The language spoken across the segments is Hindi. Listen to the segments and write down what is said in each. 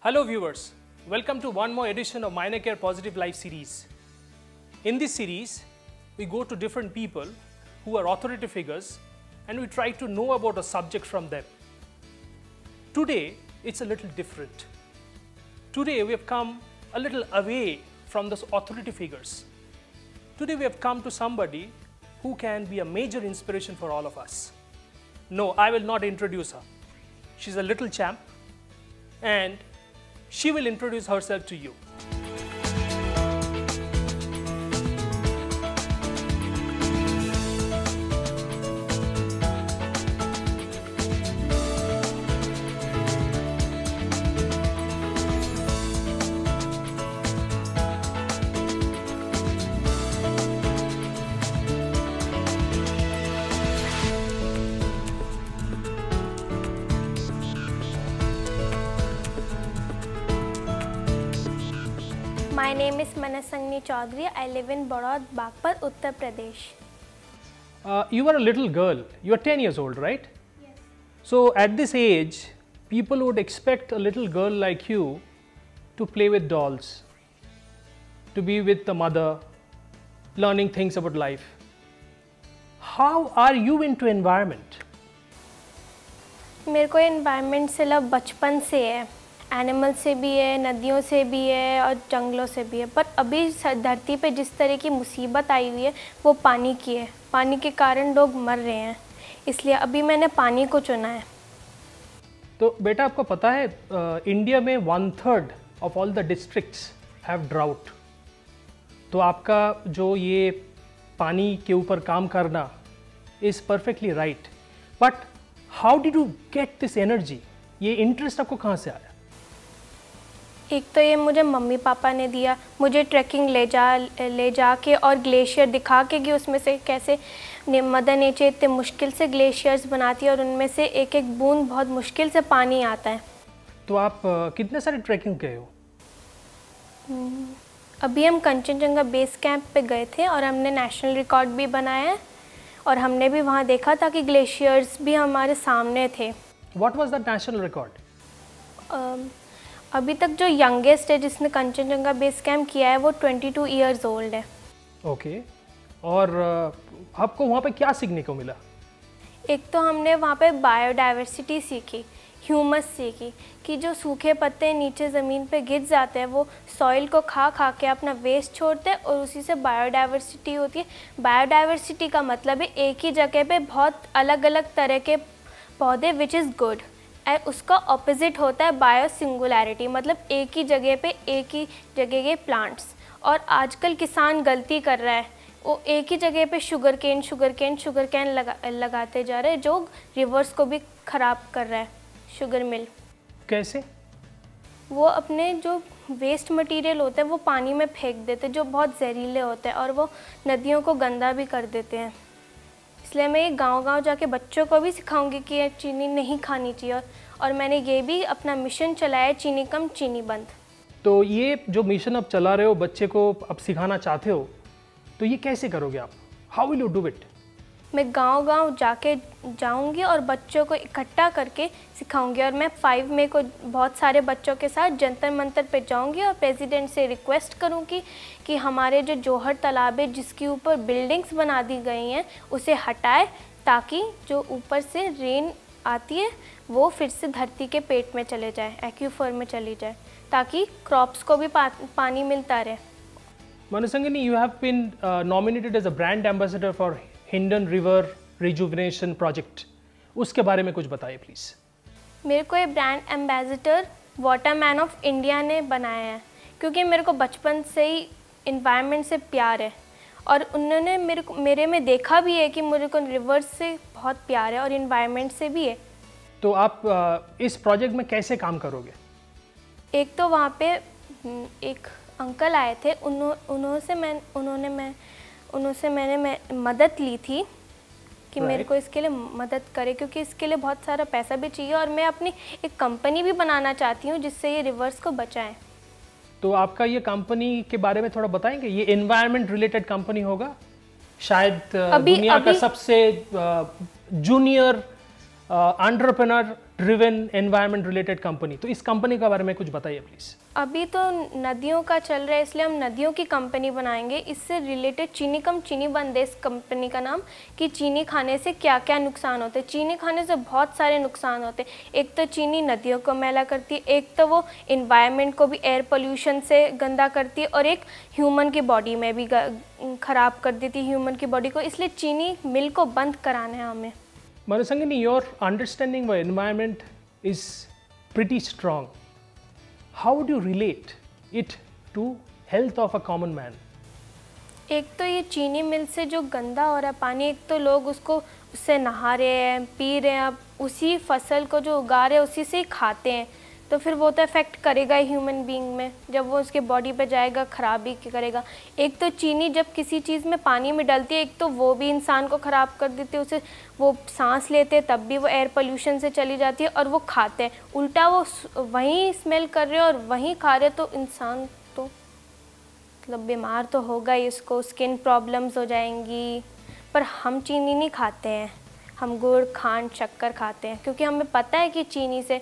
Hello viewers, welcome to one more edition of MinerCare Positive Life series. In this series, we go to different people who are authority figures and we try to know about a subject from them. Today, it's a little different. Today, we have come a little away from those authority figures. Today, we have come to somebody who can be a major inspiration for all of us. No, I will not introduce her. She's a little champ and she will introduce herself to you. My name is Manasangni Chaudhary. I live in Baraud, Bagpat, Uttar Pradesh. You are a little girl. You are 10 years old, right? Yes. So at this age, people would expect a little girl like you to play with dolls, to be with the mother, learning things about life. How are you into environment? मेरे को environment से लव बचपन से है. एनिमल से भी है, नदियों से भी है और जंगलों से भी है. पर अभी धरती पे जिस तरह की मुसीबत आई हुई है वो पानी की है. पानी के कारण लोग मर रहे हैं, इसलिए अभी मैंने पानी को चुना है. तो बेटा आपको पता है इंडिया में 1/3 of all the districts have drought. तो आपका जो ये पानी के ऊपर काम करना is perfectly right. But how did you get this energy? ये इंटरेस्ट आपको कहाँ से आया? एक तो ये मुझे मम्मी पापा ने दिया. मुझे ट्रैकिंग ले जा के और ग्लेशियर दिखा के कि उसमें से कैसे मदर नेचर इतने मुश्किल से ग्लेशियर्स बनाती है और उनमें से एक एक बूंद बहुत मुश्किल से पानी आता है. तो आप कितने सारे ट्रैकिंग गए हो? अभी हम कंचनजंगा बेस कैंप पे गए थे और हमने नेशनल रिकॉर्ड भी बनाया है और हमने भी वहाँ देखा था कि ग्लेशियर्स भी हमारे सामने थे. What was the national record? अभी तक जो यंगेस्ट है जिसने कंचनजंगा बेस कैंप किया है वो 22 इयर्स ओल्ड है. ओके. और आपको वहाँ पे क्या सीखने को मिला? एक तो हमने वहाँ पे बायोडाइवर्सिटी सीखी, ह्यूमस सीखी कि जो सूखे पत्ते नीचे ज़मीन पे गिर जाते हैं वो सॉइल को खा के अपना वेस्ट छोड़ते हैं और उसी से बायोडाइवर्सिटी होती है. बायोडाइवर्सिटी का मतलब है एक ही जगह पे बहुत अलग अलग तरह के पौधे विच इज़ गुड. उसका ऑपोजिट होता है बायो सिंगुलैरिटी, मतलब एक ही जगह पे एक ही जगह के प्लांट्स. और आजकल किसान गलती कर रहा है, वो एक ही जगह पे शुगर कैन लगाते जा रहे हैं जो रिवर्स को भी ख़राब कर रहा है. शुगर मिल कैसे? वो अपने जो वेस्ट मटेरियल होता है वो पानी में फेंक देते हैं जो बहुत जहरीले होते हैं और वो नदियों को गंदा भी कर देते हैं. इसलिए मैं ये गांव जाके बच्चों को भी सिखाऊंगी कि ये चीनी नहीं खानी चाहिए. और मैंने ये भी अपना मिशन चलाया, चीनी कम चीनी बंद. तो ये जो मिशन आप चला रहे हो, बच्चे को आप सिखाना चाहते हो, तो ये कैसे करोगे आप? How will you do it? मैं गांव जाके जाऊंगी और बच्चों को इकट्ठा करके सिखाऊंगी. और मैं 5 मई को बहुत सारे बच्चों के साथ जंतर मंतर पे जाऊंगी और प्रेसिडेंट से रिक्वेस्ट करूंगी कि हमारे जो जौहर तालाब है जिसके ऊपर बिल्डिंग्स बना दी गई हैं उसे हटाए, ताकि जो ऊपर से रेन आती है वो फिर से धरती के पेट में चले जाए, एक्यूफर में चली जाए, ताकि क्रॉप्स को भी पानी मिलता रहे. Manasangni, you have been nominated as a brand ambassador for Hindon river rejuvenation project. उसके बारे में कुछ बताइए प्लीज़. मेरे को ये brand ambassador Waterman of India ने बनाया है क्योंकि मेरे को बचपन से ही इन्वायरमेंट से प्यार है और उन्होंने मेरे में देखा भी है कि मेरे को रिवर्स से बहुत प्यार है और इन्वायरमेंट से भी है. तो आप इस प्रोजेक्ट में कैसे काम करोगे? एक तो वहाँ पे एक अंकल आए थे, उनसे मैंने मदद ली थी कि मेरे को इसके लिए मदद करे क्योंकि इसके लिए बहुत सारा पैसा भी चाहिए और मैं अपनी एक कंपनी भी बनाना चाहती हूँ जिससे ये रिवर्स को बचाएं. तो आपका ये कंपनी के बारे में थोड़ा बताएंगे? ये एनवायरनमेंट रिलेटेड कंपनी होगा शायद, दुनिया का सबसे junior entrepreneur driven environment related company, तो इस कंपनी के बारे में कुछ बताइए प्लीज़। अभी तो नदियों का चल रहा है, इसलिए हम नदियों की कंपनी बनाएंगे। इससे रिलेटेड चीनी कम चीनी बंद है इस कंपनी का नाम, कि चीनी खाने से क्या क्या नुकसान होते हैं। चीनी खाने से बहुत सारे नुकसान होते हैं। एक तो चीनी नदियों को मैला करती है, एक तो वो इन्वायरमेंट को भी एयर पोल्यूशन से गंदा करती है, और एक ह्यूमन की बॉडी में भी ख़राब कर देती है ह्यूमन की बॉडी को। इसलिए चीनी मिल को बंद कराना है हमें। Manasangini, your understanding of environment is pretty strong. How would you relate it to health of a common man? एक तो ये चीनी मिल से जो गंदा हो रहा है पानी, एक तो लोग उससे नहा रहे हैं, पी रहे हैं, अब उसी फसल को जो उगा रहे हैं उसी से ही खाते हैं, तो फिर वो तो इफ़ेक्ट करेगा ही ह्यूमन बीइंग में। जब वो उसके बॉडी पे जाएगा ख़राब ही करेगा। एक तो चीनी जब किसी चीज़ में पानी में डलती है, एक तो वो भी इंसान को ख़राब कर देती है, उसे वो सांस लेते हैं तब भी वो एयर पोल्यूशन से चली जाती है, और वो खाते हैं उल्टा, वो वहीं स्मेल कर रहे हैं और वहीं खा रहे हैं, तो इंसान तो मतलब बीमार तो होगा ही, उसको स्किन प्रॉब्लम्स हो जाएंगी। पर हम चीनी नहीं खाते हैं, हम गुड़ खांड शक्कर खाते हैं, क्योंकि हमें पता है कि चीनी से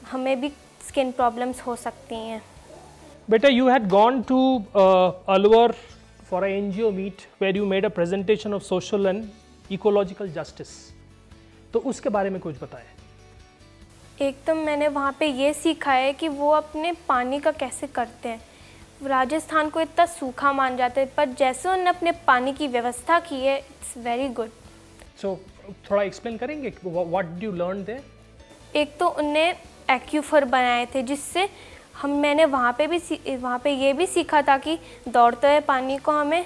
हमें भी स्किन प्रॉब्लम्स हो सकती हैं। Beta, you had gone to Alwar for a NGO meet where you made a presentation of social and ecological justice. तो उसके बारे में कुछ बताएं। एक तो मैंने वहाँ पे ये सीखा है कि वो अपने पानी का कैसे करते हैं। राजस्थान को इतना सूखा मान जाते हैं, पर जैसे उन्होंने अपने पानी की व्यवस्था की है, इट्स वेरी गुड। सो थोड़ा एक्सप्लेन करेंगे what do you learn there? एक तो उनने एक्यूफर बनाए थे, जिससे मैंने वहाँ पे ये भी सीखा था कि दौड़ते हुए पानी को हमें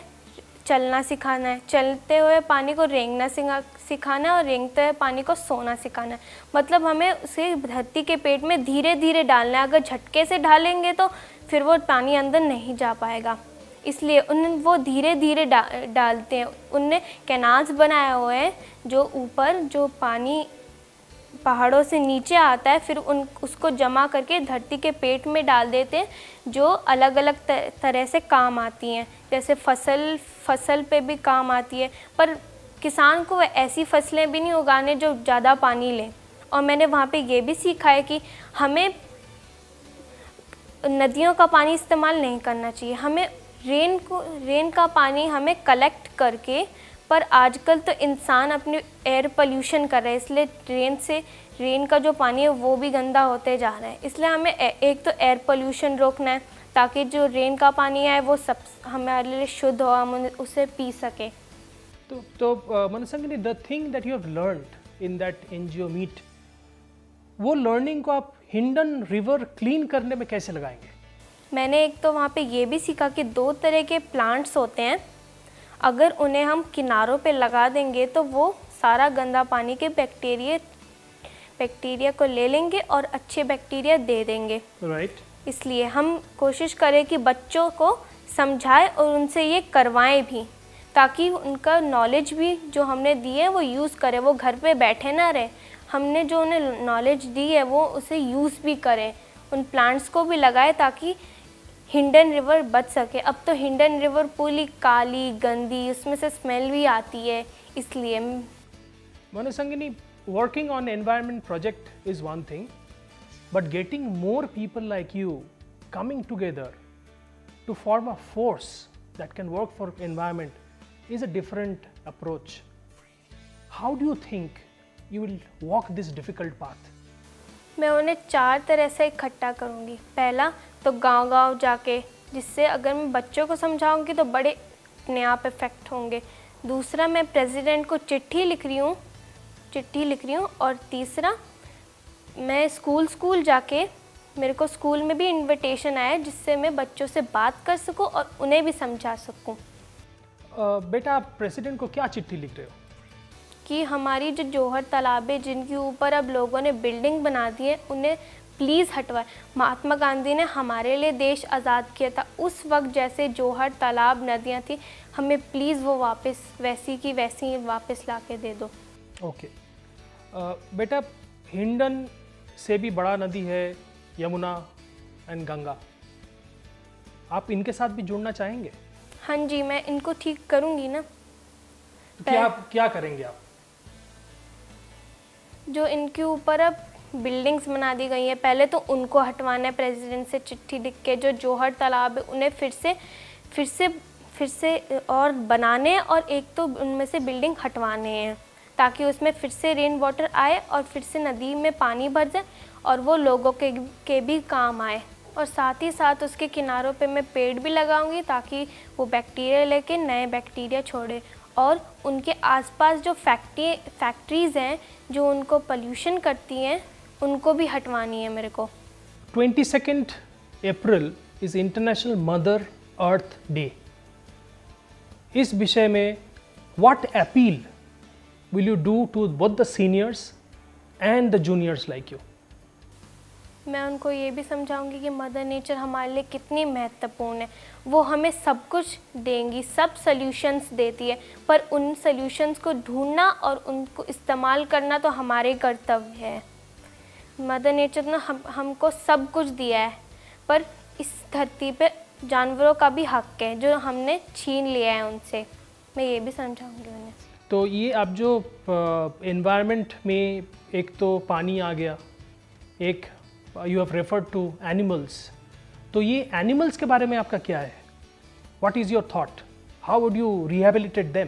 चलना सिखाना है, चलते हुए पानी को रेंगना सिखाना है, और रेंगते हुए पानी को सोना सिखाना है। मतलब हमें उसे धरती के पेट में धीरे धीरे डालना है। अगर झटके से डालेंगे तो फिर वो पानी अंदर नहीं जा पाएगा, इसलिए वो धीरे धीरे डालते हैं। उनने कैनाल्स बनाए हुए हैं जो ऊपर जो पानी पहाड़ों से नीचे आता है, फिर उसको जमा करके धरती के पेट में डाल देते हैं, जो अलग अलग तरह से काम आती हैं। जैसे फसल पे भी काम आती है, पर किसान को ऐसी फसलें भी नहीं उगाने जो ज़्यादा पानी लें। और मैंने वहाँ पे ये भी सीखा है कि हमें नदियों का पानी इस्तेमाल नहीं करना चाहिए, हमें रेन का पानी हमें कलेक्ट करके, पर आजकल तो इंसान अपनी एयर पोल्यूशन कर रहे हैं, इसलिए रेन का जो पानी है वो भी गंदा होते जा रहा है। इसलिए हमें एक तो एयर पोल्यूशन रोकना है, ताकि जो रेन का पानी है वो सब हमारे लिए शुद्ध हो, हम उसे पी सके। तो Mansangini, the thing that you have learned in that NGO meet, वो लर्निंग को आप हिंडन रिवर क्लीन करने में कैसे लगाएंगे? मैंने एक तो वहाँ पे ये भी सीखा कि 2 तरह के प्लांट्स होते हैं, अगर उन्हें हम किनारों पे लगा देंगे तो वो सारा गंदा पानी के बैक्टीरिया को ले लेंगे और अच्छे बैक्टीरिया दे देंगे। राइट। इसलिए हम कोशिश करें कि बच्चों को समझाएं और उनसे ये करवाएं भी, ताकि उनका नॉलेज भी जो हमने दी है वो यूज़ करें, वो घर पे बैठे ना रहे। हमने जो उन्हें नॉलेज दी है वो उसे यूज़ भी करें, उन प्लांट्स को भी लगाएं, ताकि हिंडन रिवर बच सके। अब तो हिंडन रिवर पूरी काली गंदी, उसमें से स्मेल भी आती है, इसलिए। मनसंगिनी, working on environment project is one thing, but getting more people like you coming together to form a force that can work for environment is a different approach. How do you think you will walk this difficult path? मैं उन्हें 4 तरह से इकट्ठा करूँगी। पहला तो गांव-गांव जाके, जिससे अगर मैं बच्चों को समझाऊंगी तो बड़े अपने आप इफ़ेक्ट होंगे। दूसरा, मैं प्रेसिडेंट को चिट्ठी लिख रही हूँ। और तीसरा, मैं स्कूल जाके, मेरे को स्कूल में भी इनविटेशन आया, जिससे मैं बच्चों से बात कर सकूँ और उन्हें भी समझा सकूँ। बेटा, आप प्रेसिडेंट को क्या चिट्ठी लिख रहे हो? कि हमारी जो जौहर तालाब है, जिनके ऊपर अब लोगों ने बिल्डिंग बना दी है, उन्हें प्लीज़ हटवाए। महात्मा गांधी ने हमारे लिए देश आज़ाद किया था, उस वक्त जैसे जौहर तालाब नदियाँ थी, हमें प्लीज़ वो वापस वैसी की वैसी वापस ला के दे दो। ओके। बेटा, हिंडन से भी बड़ा नदी है यमुना एंड गंगा, आप इनके साथ भी जुड़ना चाहेंगे? हाँ जी, मैं इनको ठीक करूँगी ना। तो क्या करेंगे आप? जो इनके ऊपर अब बिल्डिंग्स बना दी गई हैं, पहले तो उनको हटवाना है प्रेसिडेंट से चिट्ठी लिख के। जो जौहर तालाब है उन्हें फिर से और बनाने हैं, और एक तो उनमें से बिल्डिंग हटवाने हैं ताकि उसमें फिर से रेन वाटर आए और फिर से नदी में पानी भर जाए और वो लोगों के भी काम आए। और साथ ही साथ उसके किनारों पे मैं पेड़ भी लगाऊंगी ताकि वो बैक्टीरिया लेके नए बैक्टीरिया छोड़े। और उनके आसपास जो फैक्ट्रीज़ हैं जो उनको पोल्यूशन करती हैं, उनको भी हटवानी है मेरे को। 22nd April is International Mother Earth Day. इस विषय में what appeal will you do to both the seniors and the juniors like you? मैं उनको ये भी समझाऊंगी कि मदर नेचर हमारे लिए कितनी महत्वपूर्ण है। वो हमें सब कुछ देंगी, सब सॉल्यूशंस देती है, पर उन सॉल्यूशंस को ढूंढना और उनको इस्तेमाल करना तो हमारे कर्तव्य है। मदर नेचर ने हमको सब कुछ दिया है, पर इस धरती पे जानवरों का भी हक है जो हमने छीन लिया है उनसे। मैं ये भी समझाऊंगी उन्हें। तो ये अब जो एनवायरनमेंट में एक तो पानी आ गया, एक you have referred to animals, तो ये एनिमल्स के बारे में आपका क्या है? What is your thought? How would you rehabilitate them?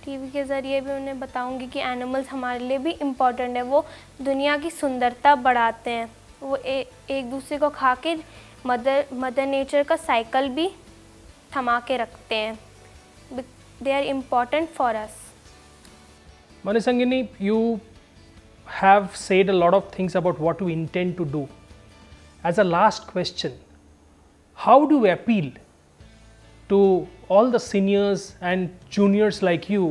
TV के ज़रिए भी उन्हें बताऊंगी कि एनिमल्स हमारे लिए भी इम्पॉर्टेंट है। वो दुनिया की सुंदरता बढ़ाते हैं। वो एक दूसरे को खा के मदर नेचर का साइकिल भी थमा के रखते हैं। They are important for us. Manisangini, you have said a lot of things about what you intend to do. As a last question, how do you appeal to all the seniors and juniors like you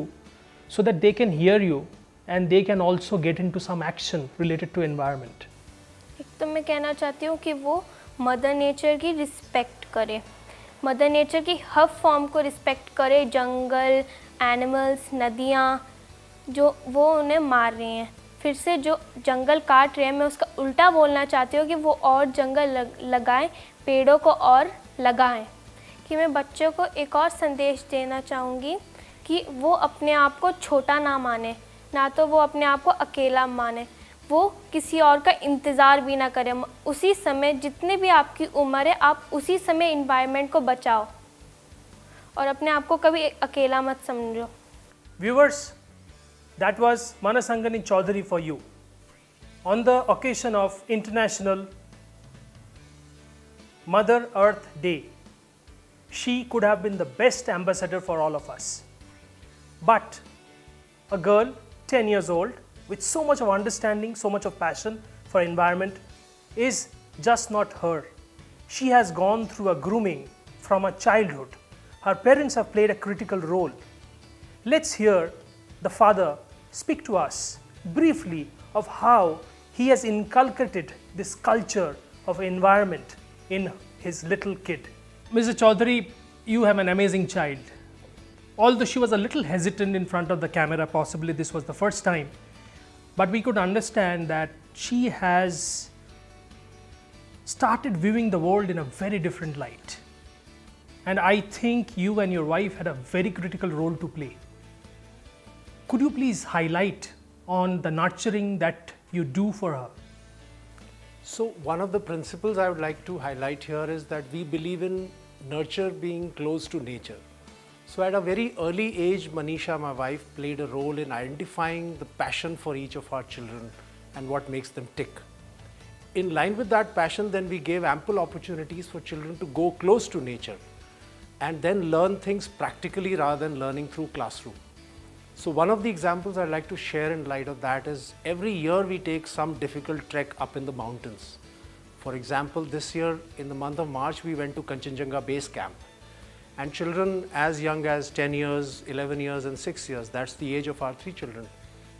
so that they can hear you and they can also get into some action related to environment? एक तो मैं कहना चाहती हूँ कि वो मदर नेचर की रिस्पेक्ट करे, मदर नेचर की हर फॉर्म को रिस्पेक्ट करे। जंगल, एनिमल्स, नदियाँ जो वो उन्हें मार रही हैं, फिर से जो जंगल काट रहे हैं, मैं उसका उल्टा बोलना चाहती हूँ कि वो और जंगल लगाएं, पेड़ों को और लगाएं। कि मैं बच्चों को एक और संदेश देना चाहूँगी कि वो अपने आप को छोटा ना माने, ना तो वो अपने आप को अकेला माने। वो किसी और का इंतज़ार भी ना करें। उसी समय जितने भी आपकी उम्र है, आप उसी समय इन्वायरमेंट को बचाओ और अपने आप को कभी अकेला मत समझो। Viewers, that was Manasangani Chaudhary for you on the occasion of International Mother Earth Day. She could have been the best ambassador for all of us. But a girl 10 years old with so much of understanding, so much of passion for environment is just not her. She has gone through a grooming from her childhood. Her parents have played a critical role. Let's hear the father speak to us briefly of how he has inculcated this culture of environment in his little kid. Mr. Chaudhary, you have an amazing child. Although she was a little hesitant in front of the camera, possibly this was the first time, but we could understand that she has started viewing the world in a very different light. And I think you and your wife had a very critical role to play. Could you please highlight on the nurturing that you do for her? So one of the principles I would like to highlight here is that we believe in nurture being close to nature. So at a very early age, Manisha, my wife, played a role in identifying the passion for each of our children and what makes them tick. In line with that passion, then we gave ample opportunities for children to go close to nature and then learn things practically rather than learning through classroom. So one of the examples I'd like to share in light of that is every year we take some difficult trek up in the mountains. For example, this year in the month of March, we went to Kanchenjunga Base Camp. And children as young as 10 years, 11 years and 6 years, that's the age of our 3 children,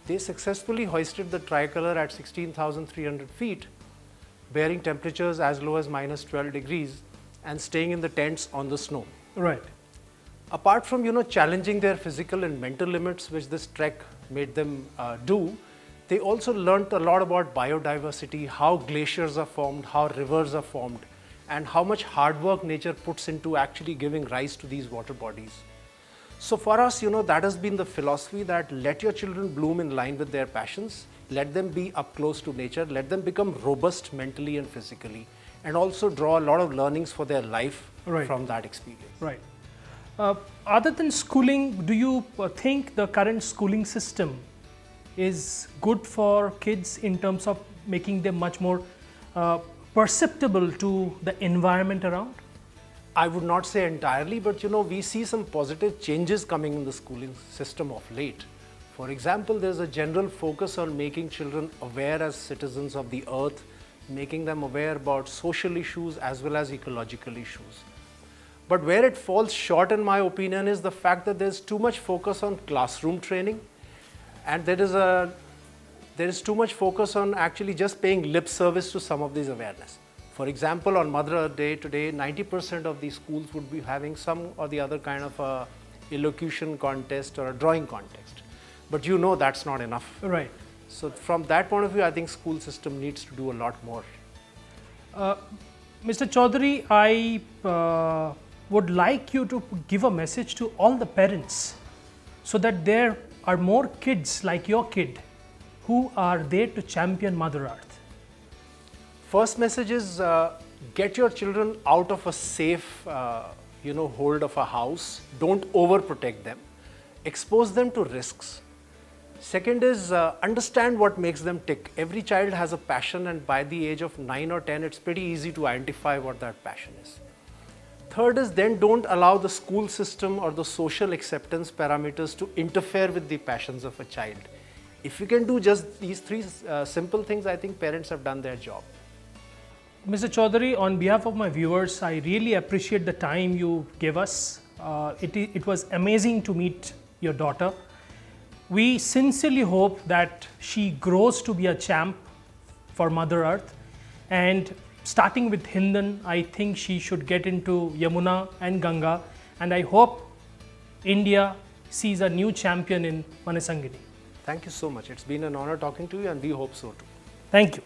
they successfully hoisted the tricolor at 16,300 feet, bearing temperatures as low as minus 12 degrees and staying in the tents on the snow. Right. Apart from, challenging their physical and mental limits, which this trek made them do, they also learnt a lot about biodiversity, how glaciers are formed, how rivers are formed, and how much hard work nature puts into actually giving rise to these water bodies. So for us, that has been the philosophy that let your children bloom in line with their passions. let them be up close to nature, let them become robust mentally and physically, and also draw a lot of learnings for their life from that experience. Right. Other than schooling, do you think the current schooling system is good for kids in terms of making them much more perceptible to the environment around? I would not say entirely, but we see some positive changes coming in the schooling system of late. For example, there's a general focus on making children aware as citizens of the earth, making them aware about social issues as well as ecological issues. But where it falls short, in my opinion, is the fact that there's too much focus on classroom training, and there is too much focus on actually just paying lip service to some of these awareness. For example, on Mother Earth Day today, 90% of these schools would be having some or the other kind of a elocution contest or a drawing contest. But that's not enough. Right. So from that point of view, I think school system needs to do a lot more. Mr. Chaudhary, I would like you to give a message to all the parents so that there are more kids like your kid who are there to champion Mother Earth. First message is get your children out of a safe hold of a house. Don't overprotect them. Expose them to risks. Second is understand what makes them tick. Every child has a passion, and by the age of 9 or 10, it's pretty easy to identify what that passion is. Third is then don't allow the school system or the social acceptance parameters to interfere with the passions of a child. If you can do just these three simple things, I think parents have done their job. Mr. Chaudhary, on behalf of my viewers, I really appreciate the time you gave us. It was amazing to meet your daughter. We sincerely hope that she grows to be a champ for Mother Earth, and starting with Hindan, I think she should get into Yamuna and Ganga, and I hope India sees a new champion in Manasangini. Thank you so much. It's been an honor talking to you, and we hope so too. Thank you.